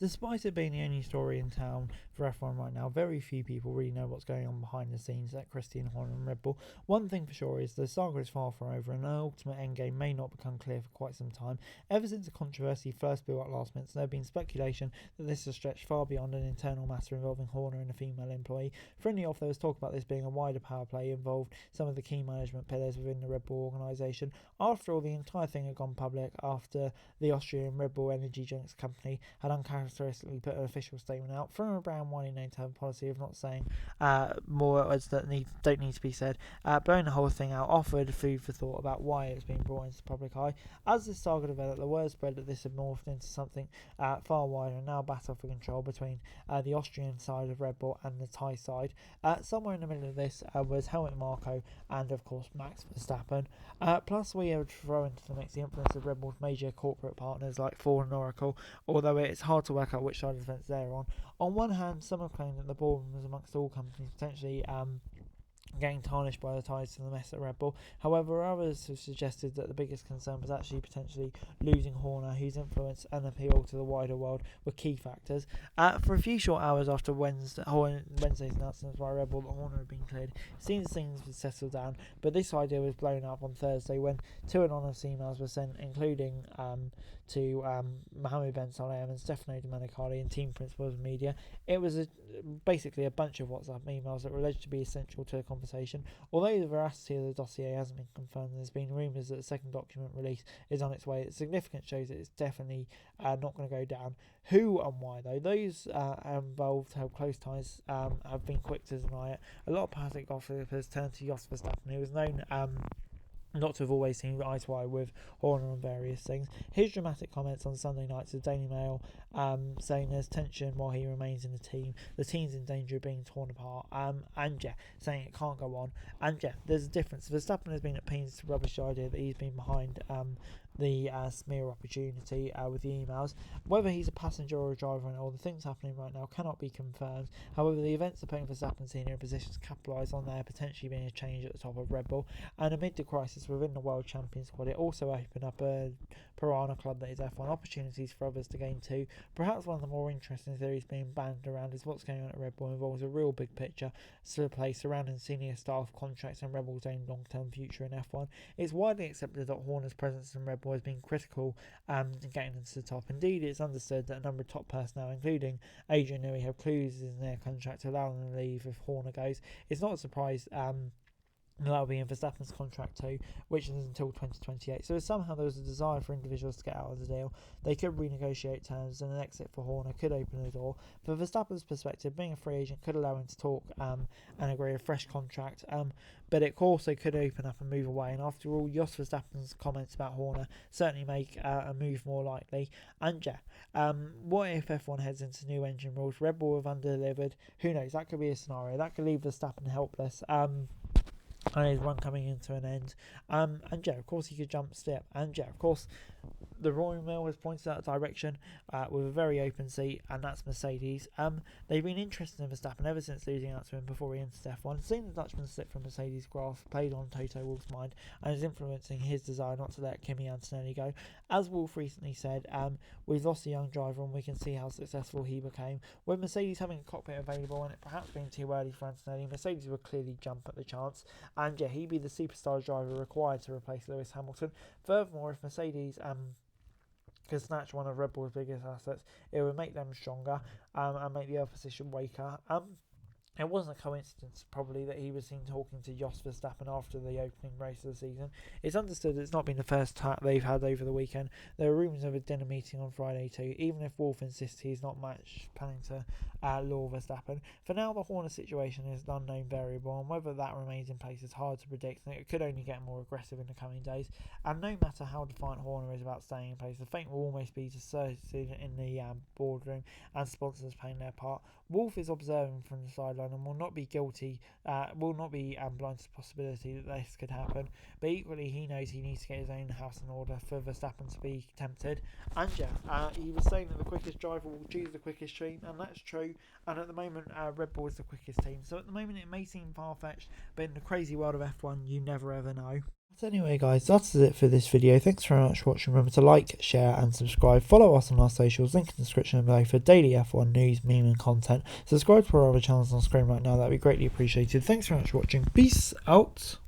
Despite it being the only story in town for F1 right now, very few people really know what's going on behind the scenes at Christian Horner and Red Bull. One thing for sure is the saga is far from over, and an ultimate endgame may not become clear for quite some time. Ever since the controversy first blew up last month, there have been speculation that this has stretched far beyond an internal matter involving Horner and a female employee. Friendly off, there was talk about this being a wider power play involved some of the key management pillars within the Red Bull organisation. After all, the entire thing had gone public after the Austrian Red Bull Energy Drinks Company had uncharacteristically put an official statement out from a brand widely known to have a policy of not saying more words that don't need to be said, blowing the whole thing out offered food for thought about why it was being brought into the public eye. As this saga developed, the word spread that this had morphed into something far wider and now battle for control between the Austrian side of Red Bull and the Thai side. Somewhere in the middle of this was Helmut Marko and of course Max Verstappen. Plus we have to throw into the mix the influence of Red Bull's major corporate partners like Ford and Oracle, although it's hard to work out which side of the fence they're on. On one hand, some have claimed that the boardroom was amongst all companies potentially getting tarnished by the ties to the mess at Red Bull. However, others have suggested that the biggest concern was actually potentially losing Horner, whose influence and appeal to the wider world were key factors. For a few short hours after Wednesday's announcement by Red Bull that Horner had been cleared, it seems things had settled down, but this idea was blown up on Thursday when two anonymous emails were sent, including to Mohammed Ben Salem and Stefano Domenicali and team principals of media. It was basically a bunch of WhatsApp emails that were alleged to be essential to the conversation. Although the veracity of the dossier hasn't been confirmed, there's been rumours that a second document release is on its way. It's significant, shows that it's definitely not going to go down. Who and why, though? Those involved have close ties, have been quick to deny it. A lot of Patrick gossip has turned to Jos Verstappen, who was known not to have always seen eye to eye with Horner on various things. His dramatic comments on Sunday night to the Daily Mail, saying there's tension while he remains in the team's in danger of being torn apart, and saying it can't go on, and there's a difference. Verstappen has been at pains to rubbish the idea that he's been behind the smear opportunity with the emails. Whether he's a passenger or a driver and all the things happening right now cannot be confirmed. However, the events are putting Verstappen Senior in position to capitalise on there potentially being a change at the top of Red Bull, and amid the crisis within the World Champions squad, it also opened up a piranha club that is F1 opportunities for others to gain too. Perhaps one of the more interesting theories being bandied around is what's going on at Red Bull involves a real big picture play surrounding senior staff contracts and Red Bull's own long-term future in F1. It's widely accepted that Horner's presence in Red Bull has been critical in getting into the top. Indeed, it's understood that a number of top personnel, including Adrian Newey, have clauses in their contract allowing them to leave if Horner goes. It's not a surprise that'll be in Verstappen's contract too, which is until 2028. So if somehow there was a desire for individuals to get out of the deal, they could renegotiate terms, and an exit for Horner could open the door. For Verstappen's perspective, being a free agent could allow him to talk and agree a fresh contract, but it also could open up and move away. And after all, Jos Verstappen's comments about Horner certainly make a move more likely. And what if F1 heads into new engine rules? Red Bull have under-delivered. Who knows? That could be a scenario. That could leave Verstappen helpless. And his run coming into an end. And of course, he could jump step. And of course, the Royal Mail has pointed out a direction with a very open seat, and that's Mercedes. They've been interested in Verstappen ever since losing out to him before he entered F1. Seeing the Dutchman slip from Mercedes' grasp played on Toto Wolff's mind and is influencing his desire not to let Kimi Antonelli go. As Wolff recently said, we've lost a young driver and we can see how successful he became. With Mercedes having a cockpit available and it perhaps being too early for Antonelli, Mercedes would clearly jump at the chance, and he'd be the superstar driver required to replace Lewis Hamilton. Furthermore, if Mercedes could snatch one of Red Bull's biggest assets, it would make them stronger and make the opposition weaker. It wasn't a coincidence, probably, that he was seen talking to Jos Verstappen after the opening race of the season. It's understood it's not been the first chat they've had over the weekend. There are rumours of a dinner meeting on Friday too, even if Wolff insists he's not planning to lure Verstappen. For now, the Horner situation is an unknown variable, and whether that remains in place is hard to predict, and it could only get more aggressive in the coming days. And no matter how defiant Horner is about staying in place, the fate will almost be decided in the boardroom and sponsors playing their part. Wolff is observing from the sideline and will not be blind to the possibility that this could happen, but equally he knows he needs to get his own house in order for Verstappen to be tempted. And he was saying that the quickest driver will choose the quickest team, and that's true, and at the moment Red Bull is the quickest team, so at the moment it may seem far-fetched, but in the crazy world of F1 you never ever know. So anyway guys, that's it for this video. Thanks very much for watching. Remember to like, share and subscribe. Follow us on our socials, link in the description below for daily F1 news, meme and content. Subscribe to our other channels on screen right now, that'd be greatly appreciated. Thanks very much for watching. Peace out.